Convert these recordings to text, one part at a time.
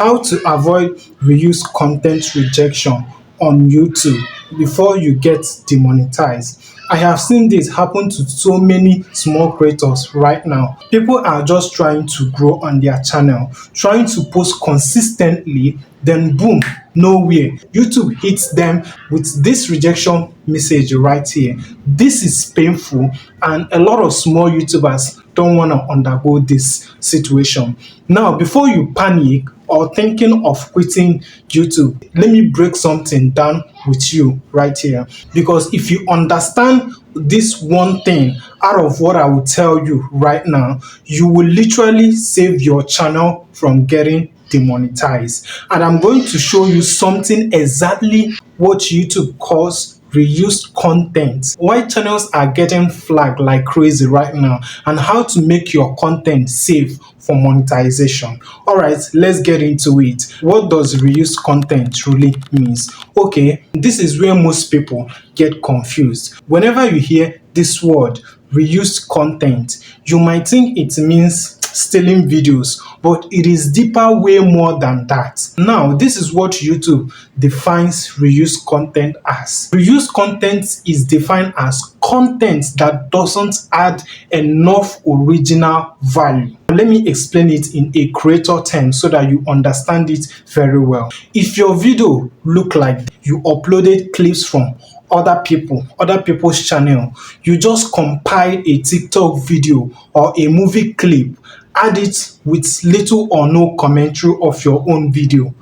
How to avoid reuse content rejection on YouTube before you get demonetized. I have seen this happen to so many small creators right now. People are just trying to grow on their channel, trying to post consistently, then boom, nowhere. YouTube hits them with this rejection message right here. This is painful, and a lot of small YouTubers don't want to undergo this situation. Now, before you panic or thinking of quitting YouTube, let me break something down with you right here. Because if you understand this one thing out of what I will tell you right now, you will literally save your channel from getting demonetized. And I'm going to show you something exactly what YouTube calls reused content, why channels are getting flagged like crazy right now, and how to make your content safe for monetization. All right, let's get into it. What does reused content really means? Okay, this is where most people get confused. Whenever you hear this word reused content, you might think it means stealing videos, but it is deeper, way more than that. Now, this is what YouTube defines reused content as. Reused content is defined as content that doesn't add enough original value. Let me explain it in a creator term so that you understand it very well. If your video look like you uploaded clips from other people's channel, you just compile a TikTok video or a movie clip, add it with little or no commentary of your own video,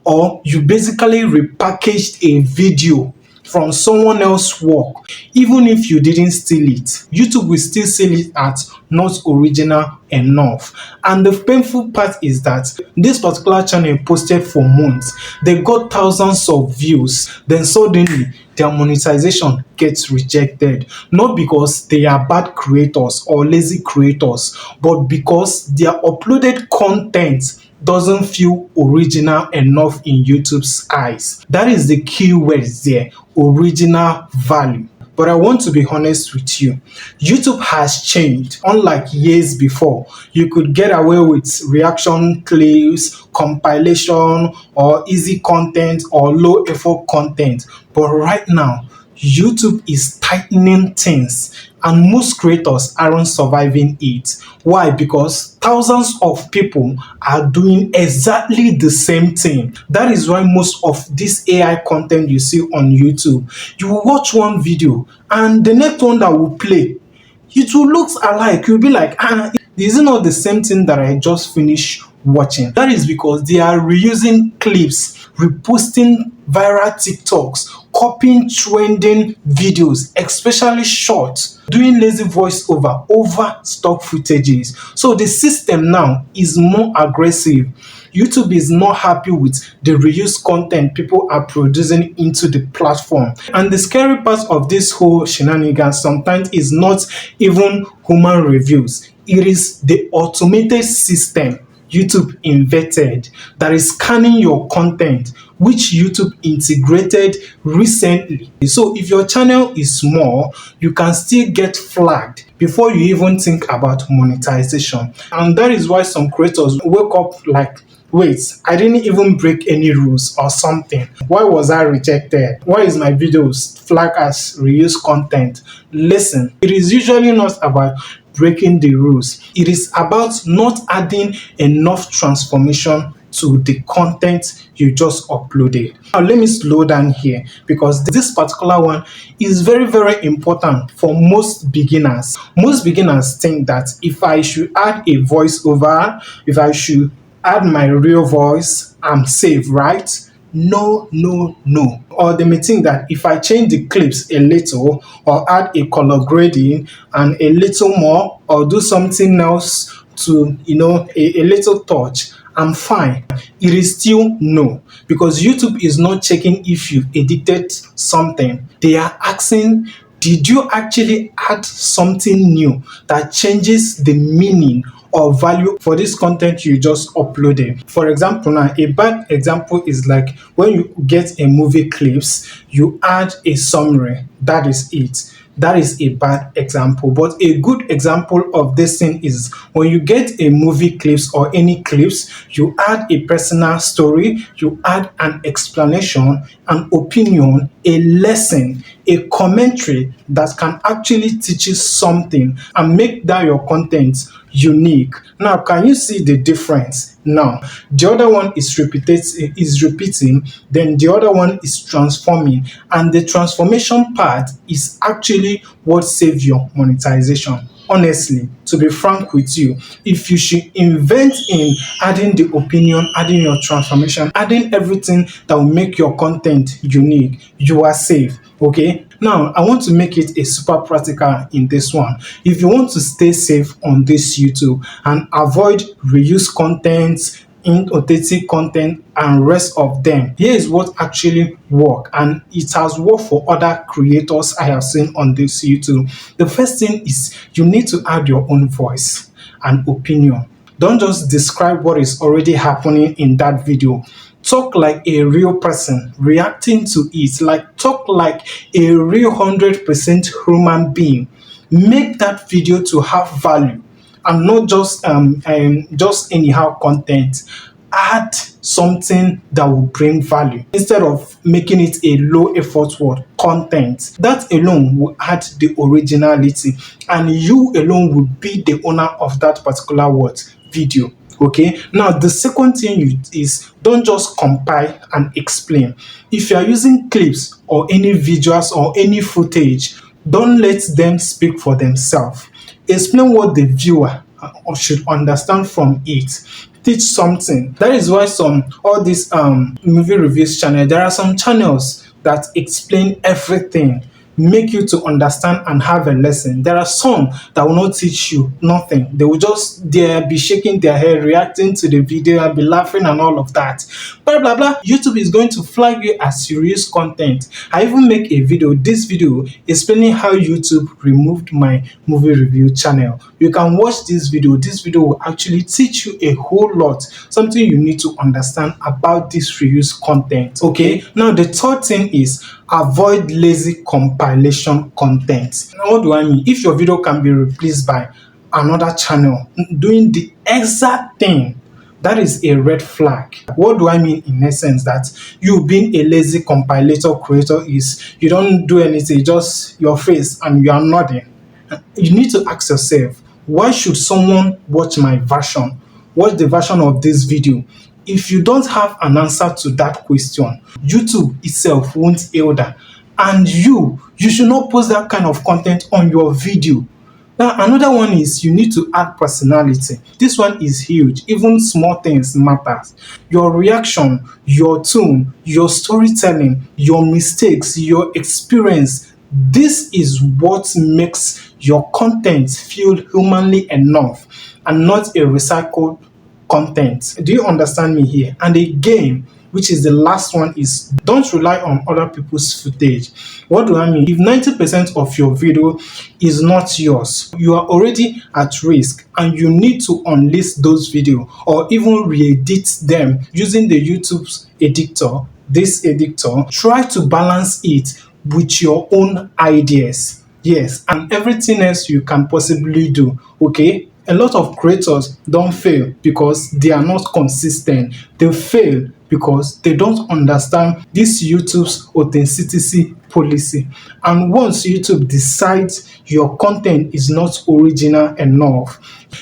or you basically repackaged a video from someone else's work. Even if you didn't steal it, YouTube will still sell it at not original enough. And the painful part is that this particular channel posted for months, they got thousands of views, then suddenly their monetization gets rejected, not because they are bad creators or lazy creators, but because their uploaded content doesn't feel original enough in YouTube's eyes. That is the key word there, original value. But I want to be honest with you, YouTube has changed. Unlike years before, you could get away with reaction clips, compilation, or easy content or low effort content. But right now, YouTube is tightening things, and most creators aren't surviving it. Why? Because thousands of people are doing exactly the same thing. That is why most of this AI content you see on YouTube, you will watch one video and the next one that will play, it will look alike. You'll be like, is it not the same thing that I just finished watching? That is because they are reusing clips, reposting viral TikToks, copying trending videos, especially short, doing lazy voiceover over stock footages. So the system now is more aggressive. YouTube is not happy with the reused content people are producing into the platform. And the scary part of this whole shenanigans sometimes is not even human reviews. It is the automated system YouTube invented that is scanning your content, which YouTube integrated recently. So if your channel is small, you can still get flagged before you even think about monetization. And that is why some creators wake up like, wait, I didn't even break any rules or something. Why was I rejected? Why is my videos flagged as reused content? Listen, it is usually not about breaking the rules. It is about not adding enough transformation to the content you just uploaded. Now let me slow down here, because this particular one is very, very important for most beginners. Most beginners think that if I should add a voiceover, if I should add my real voice, I'm safe, right? No. Or they may think that if I change the clips a little, or add a color grading and a little more, or do something else to, a little touch, I'm fine. It is still no, because YouTube is not checking if you edited something. They are asking, did you actually add something new that changes the meaning or value for this content you just uploaded? For example, now a bad example is like when you get a movie clips, you add a summary. That is it. That is a bad example. But a good example of this thing is when you get a movie clips or any clips, you add a personal story, you add an explanation, an opinion, a lesson, a commentary that can actually teach you something and make that your content unique. Now, can you see the difference? Now, the other one is repeating, then the other one is transforming, and the transformation part is actually what saves your monetization. Honestly, to be frank with you, if you should invent in adding the opinion, adding your transformation, adding everything that will make your content unique, you are safe. Okay, now I want to make it a super practical in this one. If you want to stay safe on this YouTube and avoid reuse content, inauthentic content and rest of them, here is what actually work, and it has worked for other creators I have seen on this YouTube. The first thing is you need to add your own voice and opinion. Don't just describe what is already happening in that video. Talk like a real person reacting to it. Like, talk like a real 100% human being. Make that video to have value and not just anyhow content. Add something that will bring value instead of making it a low effort word content. That alone will add the originality, and you alone will be the owner of that particular word video. Okay, now the second thing is don't just compile and explain. If you are using clips or any visuals or any footage, don't let them speak for themselves. Explain what the viewer should understand from it. Teach something. That is why all these movie reviews channel, there are some channels that explain everything, make you to understand and have a lesson. There are some that will not teach you nothing. They will just be shaking their head, reacting to the video and be laughing and all of that. Blah blah blah. YouTube is going to flag you as serious content. I even make a video, this video explaining how YouTube removed my movie review channel. You can watch this video. This video will actually teach you a whole lot, something you need to understand about this reuse content. Okay, now the third thing is avoid lazy compilation content. Now, what do I mean? If your video can be replaced by another channel doing the exact thing, that is a red flag. What do I mean in essence? That you being a lazy compilator creator is you don't do anything, just your face and you are nodding. You need to ask yourself, why should someone watch my version, watch the version of this video? If you don't have an answer to that question, YouTube itself won't heal that. And you should not post that kind of content on your video. Now, another one is you need to add personality. This one is huge. Even small things matters. Your reaction, your tone, your storytelling, your mistakes, your experience. This is what makes your content feel humanly enough and not a recycled content. Do you understand me here? And again, which is the last one, is don't rely on other people's footage. What do I mean? If 90% of your video is not yours, you are already at risk and you need to unlist those videos or even re-edit them using the YouTube's editor, this editor. Try to balance it with your own ideas. Yes, and everything else you can possibly do. Okay? A lot of creators don't fail because they are not consistent. They fail because they don't understand this YouTube's authenticity policy. And once YouTube decides your content is not original enough,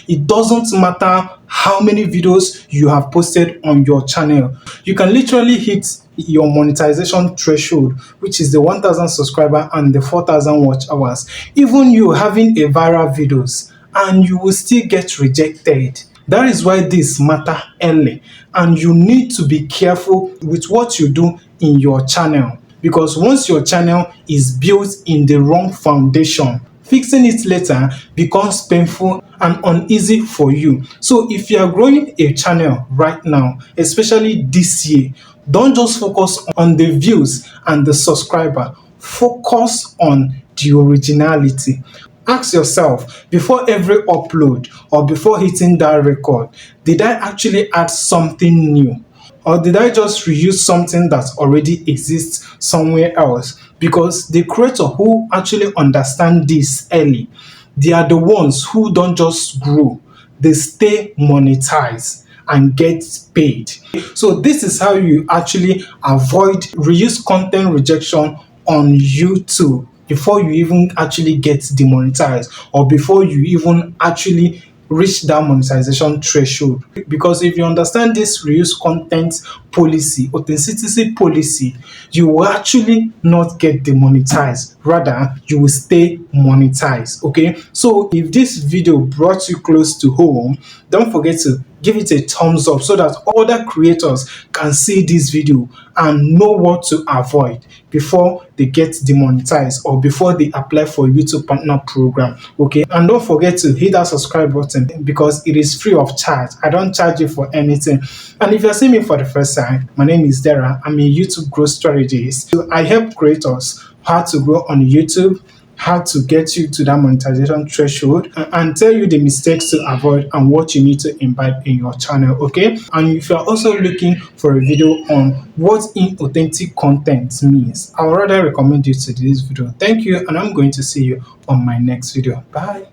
it doesn't matter how many videos you have posted on your channel. You can literally hit your monetization threshold, which is the 1,000 subscriber and the 4,000 watch hours. Even you having a viral videos, and you will still get rejected. That is why this matter early, and you need to be careful with what you do in your channel, because once your channel is built in the wrong foundation, fixing it later becomes painful and uneasy for you. So if you are growing a channel right now, especially this year, don't just focus on the views and the subscriber. Focus on the originality. Ask yourself, before every upload or before hitting that record, did I actually add something new? Or did I just reuse something that already exists somewhere else? because the creator who actually understand this early, they are the ones who don't just grow, they stay monetized and get paid. So this is how you actually avoid reuse content rejection on YouTube before you even actually get demonetized, or before you even actually reach that monetization threshold. Because if you understand this reuse content policy, authenticity policy, you will actually not get demonetized, rather you will stay monetized. Okay, so if this video brought you close to home, don't forget to give it a thumbs up so that other creators can see this video and know what to avoid before they get demonetized or before they apply for YouTube partner program. Okay, and don't forget to hit that subscribe button because it is free of charge. I don't charge you for anything. And if you're seeing me for the first time, my name is Dara. I'm a YouTube growth strategist. So I help creators how to grow on YouTube, how to get you to that monetization threshold, and tell you the mistakes to avoid and what you need to imbibe in your channel. Okay, and if you're also looking for a video on what inauthentic content means, I would rather recommend you to this video. Thank you, and I'm going to see you on my next video. Bye.